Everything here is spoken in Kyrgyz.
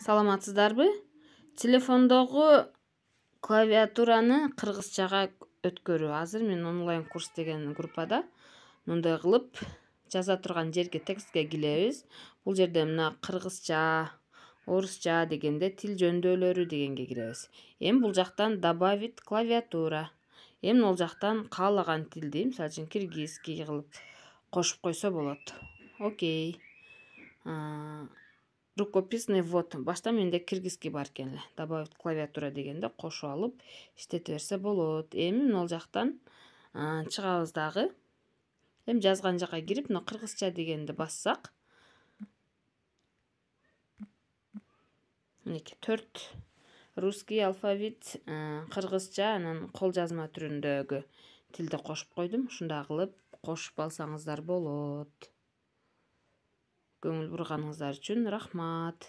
Саламатсыздарбы? Телефондогу клавиатураны кыргызчага өткөрүү. Азыр мен онлайн курс деген группада мындай кылып жаза турган жерге текстке килебиз. Бул жерде мына кыргызча, орусча дегенде тил жөндөөлөрү дегенге киребиз. Эми бул жактан добавить клавиатура. Эми ол жактан каалаган тилди, мисалы үчүн киргизский кылып кошуп койсо болот. Окей. Рукописный ввод. Башта менде киргизский бар экен эле. Добавить клавиатура дегенде кошуп алып иштете берсе болот. Эми ол жактан чыгабыз дагы. Эми жазган жака кирип, мына кыргызча дегенди бассак, мынеки 4 русский алфавит, кыргызча, анан кол жазма түрүндөгү тилди кошуп койдум. Ушундай кылып кошуп алсаңыздар болот. Көңүл бурганыңыздар үчүн рахмат.